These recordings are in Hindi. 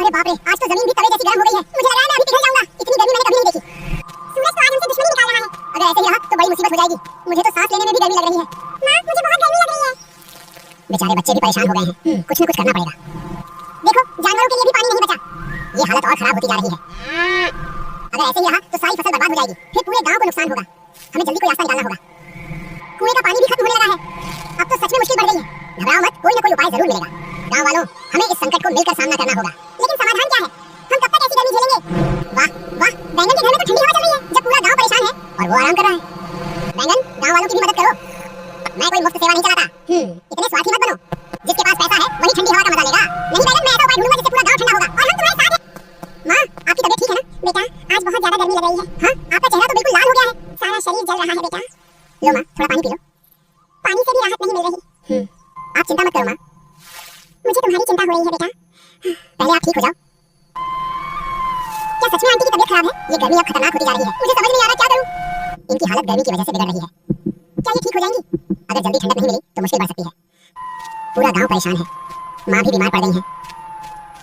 अरे बाप रे, आज तो जमीन भी तवे जैसी गर्म हो गई है। मुझे लगा है मैं अभी पिघल जाऊंगा। इतनी गर्मी मैंने कभी नहीं देखी। सूरज तो आज हमसे दुश्मनी निकाल रहा है। अगर ऐसे ही रहा तो बड़ी मुसीबत हो जाएगी। मुझे तो सांस लेने में भी गर्मी लग रही है। मां, मुझे बहुत गर्मी लग रही है। बेचारे बच्चे भी परेशान हो गए हैं। कुछ न कुछ करना पड़ेगा। देखो, जानवरों के लिए भी पानी नहीं बचा। ये हालत और खराब होती जा रही है। अगर ऐसे ही रहा तो सारी फसल बर्बाद हो जाएगी। फिर पूरे गांव को नुकसान होगा। हमें जल्दी कोई रास्ता निकालना होगा। कुएं का पानी भी खत्म होने लगा है। अब तो सच में मुश्किल बढ़ गई है। घबराओ मत, कोई न कोई उपाय जरूर मिलेगा। गांव वालों, हमें इस संकट को मिलकर सामना करना होगा। लेकिन समाधान क्या है? हम कब तक ऐसी गर्मी झेलेंगे? वाह वाह, बैंगन के घर में तो ठंडी हवा चल रही है, जब पूरा गांव परेशान है और वो आराम कर रहा है। बैंगन, गांव वालों की भी मदद करो। मैं कोई मुफ्त सेवा नहीं चलाता। इतने स्वार्थी मत बनो। जिसके पास पैसा है वही ठंडी हवा का मजा लेगा। नहीं बैंगन, मैं ऐसा उपाय ढूंढूंगा जिससे पूरा गांव ठंडा होगा और हम तुम्हारे साथ हैं। मां, आपकी तबीयत ठीक है ना? बेटा, आज बहुत ज्यादा गर्मी लग रही है। हां, आपका चेहरा तो बिल्कुल लाल हो गया है। सारा शरीर जल रहा है बेटा। लो मां, थोड़ा पानी पी लो। पानी से भी राहत नहीं मिल रही। आप चिंता मत करो मां। मुझे तुम्हारी चिंता हो रही है बेटा। पहले आप ठीक हो जाओ। क्या सच में आंटी की तबीयत खराब है? ये गर्मी अब खतरनाक होती जा रही है। मुझे समझ नहीं आ रहा क्या करूं। इनकी हालत गर्मी की वजह से बिगड़ रही है। क्या ये ठीक हो जाएंगी? अगर जल्दी ठंडक नहीं मिली तो मुश्किल बढ़ सकती है। पूरा गांव परेशान है। मां भी बीमार पड़ गई है।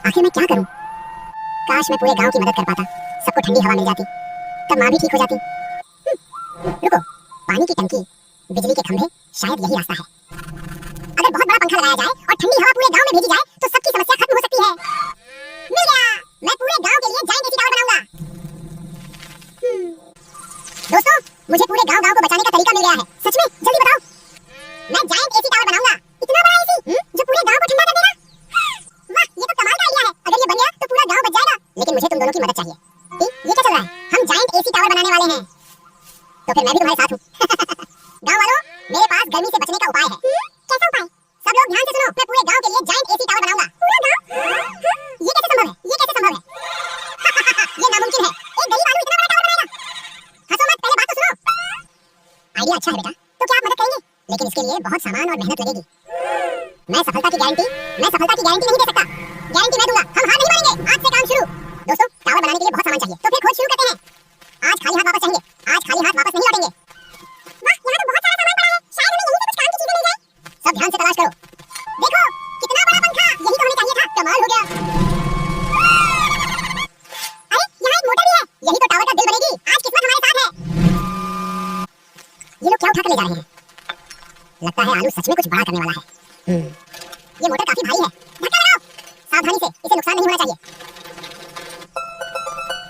आखिर मैं क्या करूं? काश मैं पूरे गांव की मदद कर पाता। सबको ठंडी हवा मिल जाती, तब मां भी ठीक हो जाती। रुको, पानी की टंकी, बिजली के खंभे, शायद यही रास्ता है। अगर बहुत बड़ा पंखा लगाया जाए और ठंडी हवा पूरे गांव में भेजी जाए तो सबकी समस्या खत्म हो सकती है। मिल गया! मैं पूरे गांव के लिए जायंट एसी टावर बनाऊंगा। दोस्तों, मुझे पूरे गांव को बचाने का तरीका मिल गया है। सच में? जल्दी बताओ। मैं जायंट एसी टावर बनाऊंगा। इतना बड़ा एसी जो पूरे गांव को ठंडा कर देगा। वाह, ये तो कमाल का आइडिया है। अगर ये बन गया तो पूरा गांव बच जाएगा। लेकिन मुझे तुम दोनों की मदद चाहिए। ये क्या चल रहा है? हम जायंट एसी टावर बनाने वाले हैं। तो फिर मैं भी तुम्हारे साथ हूं। गांव वालों, मेरे पास गर्मी से बचने का उपाय है। कैसा उपाय? सब लोग ध्यान से सुनो। मैं पूरे गांव के लिए जायंट एसी टावर बनाऊंगा। पूरा गांव? ये कैसे संभव है? ये कैसे संभव है? ये नामुमकिन है। एक गरीब आदमी इतना बड़ा टावर बनाएगा? हंसो मत, पहले बात तो सुनो। आइडिया अच्छा है बेटा। तो क्या आप मदद करेंगे? लेकिन इसके लिए बहुत सामान और मेहनत लगेगी। मैं सफलता की गारंटी नहीं दे सकता। गारंटी मैं दूंगा। हम हार नहीं मानेंगे। आज से काम शुरू। दोस्तों, टावर बनाने के लिए बहुत सामान चाहिए। तो फिर खोज शुरू करते हैं। आज खाली हाथ वापस जाएंगे। आज खाली हाथ वापस नहीं लौटेंगे। वाह, यहाँ तो बहुत सारा सामान पड़ा है। शायद हमें यहीं से कुछ काम की चीजें मिल जाए। सब ध्यान से तलाश करो। देखो, कितना बड़ा पंखा। यही तो हमें चाहिए था। कमाल हो गया। अरे, यहाँ एक मोटर भी है। यही तो टावर का दिल बनेगी। आज किस्मत हमारे साथ है। ये लोग क्या उठा कर ले जा रहे हैं? लगता है आलू सच में कुछ बड़ा करने वाला है। ये मोटर काफी भारी है। धक्का लगाओ। सावधानी से, इसे नुकसान नहीं होना चाहिए।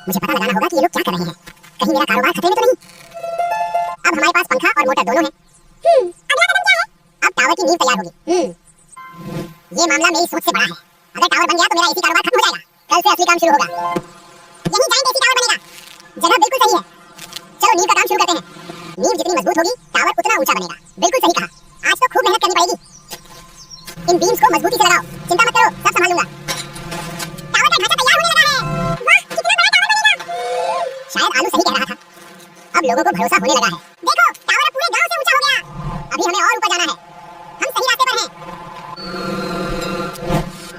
मुझे पता लगाना होगा कि ये लोग क्या कर रहे हैं। कहीं मेरा कारोबार खतरे में तो नहीं। अब हमारे पास पंखा और मोटर दोनों हैं। अगला कदम क्या है? अब टावर की नींव तैयार होगी। ये मामला मेरी सोच से बड़ा है। अगर टावर बन गया तो मेरा एसी कारोबार खत्म हो जाएगा। कल से असली काम शुरू होगा। यही जायंट एसी टावर बनेगा। जगह बिल्कुल सही है। चलो नींव का काम शुरू करते हैं। नींव जितनी मजबूत होगी, टावर उतना ऊंचा बनेगा। बिल्कुल सही कहा। आज तो खूब मेहनत करनी पड़ेगी। इन बीम्स को मजबूती से लगाओ। चिंता मत करो, सब संभाल लूंगा। टावर का ढांचा तैयार होने लगा है। वाह, कितना बड़ा टावर बनेगा। शायद आलू सही कह रहा था। अब लोगों को भरोसा होने लगा है। देखो, टावर अब पूरे गांव से ऊंचा हो गया। अभी हमें और ऊपर जाना है। हम सही रास्ते पर हैं।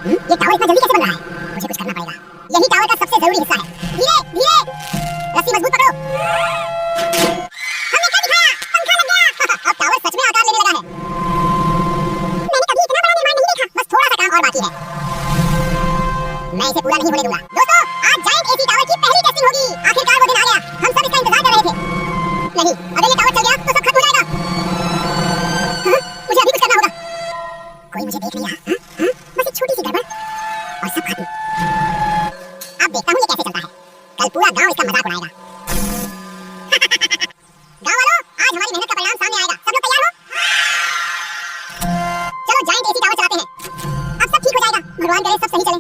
ये टावर इतना जल्दी कैसे बन रहा है? मुझे कुछ करना पड़ेगा। यही टावर का सबसे जरूरी हिस्सा है। धीरे धीरे, रस्सी मजबूत पकड़ो। हमने क्या दिखाया? पंखा लग गया। अब टावर सच में आकार लेने लगा है। मैंने कभी इतना बड़ा निर्माण नहीं देखा। बस थोड़ा सा काम और बाकी है। मैं इसे पूरा नहीं होने दूंगा। दोस्तों, आज जायंट एसी टावर की पहली टेस्टिंग होगी। आखिरकार वो दिन आ गया। हम सब इसका इंतजार कर रहे थे। नहीं, अगर ये टावर चल गया तो सब खत्म हो जाएगा। मुझे अभी कुछ करना होगा। कोई मुझे देख नहीं रहा। बस एक छोटी सी गड़बड़ और सब खत्म। अब देखता हूँ ये कैसे चलता है। कल पूरा गांव इसका मजाक उड़ाएगा। गांव वालों, आज हमारी मेहनत का परिणाम सामने आएगा। सब लोग तैयार हो? चलो जायंट एसी टावर चलाते हैं। अब सब ठीक हो जाएगा। भगवान करे सब सही चले।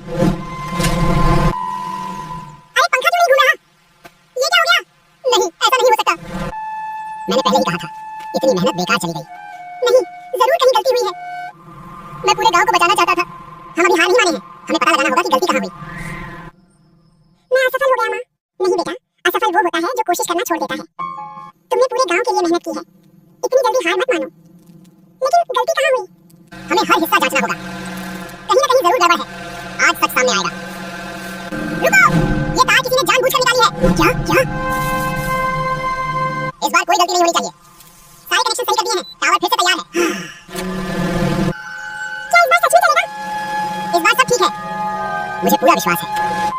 अरे, पंखा क्यों नहीं घूम रहा? ये क्या हो गया? नहीं, ऐसा नहीं हो सकता। मैंने पहले ही कहा था, इतनी मेहनत बेकार चली गई। नहीं, जरूर कहीं गलती हुई है। मैं पूरे गांव को बचाना चाहता था। हम अभी हार नहीं माने हैं। हमें पता लगाना होगा कि गलती कहाँ हुई। मैं असफल हो गया माँ। नहीं बेटा, असफल वो होता है जो कोशिश करना छोड़ देता है। तुमने पूरे गांव के लिए मेहनत की है। इतनी जल्दी हार मत मानो। लेकिन गलती कहाँ हुई? हमें हर हिस्सा जांचना होगा। कहीं ना कहीं जरूर गड़बड़ है। आज सच सामने आएगा। रुको, ये तार किसी ने जानबूझकर निकाली है। क्या? इस बार कोई गलती नहीं होनी चाहिए। सारे कनेक्शन सही कर दिए हैं। टावर फिर से तैयार है। क्या इस बार सच में चलेगा? इस बार सब ठीक है। मुझे पूरा विश्वास है।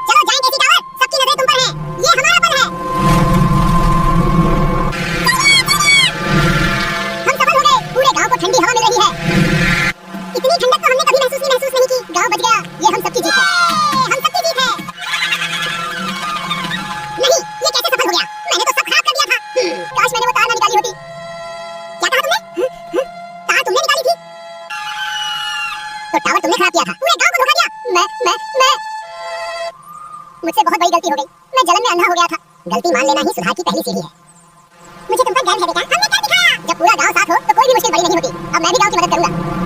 चलो जाएं केसी टावर, सबकी नजरें तुम पर हैं। ये हमारा पल है। हम सफल हो गए। पूरे गांव को ठंडी हवा मिल रही है। इतनी ठंडक तो हमने कभी महसूस नहीं की। गांव बच गया। ये हम सबकी जीत है। हम सबकी जीत है। नहीं, ये कैसे सफल हो गया? मैंने तो सब खराब कर दिया था। काश मैंने वो तार ना निकाली होती। क्या कहा तुमने? तार तुमने निकाली थी? तो टावर तुमने खराब किया था। पूरे गांव को धोखा दिया। मैं मुझसे बहुत बड़ी गलती हो गई। मैं जलन में अंधा हो गया था। गलती मान लेना ही सुधार की पहली सीढ़ी है। मुझे तुम पर गर्व है बेटा। हमने क्या दिखाया? जब पूरा गांव साथ हो तो कोई भी मुश्किल बड़ी नहीं होती। अब मैं भी गांव की मदद करूंगा।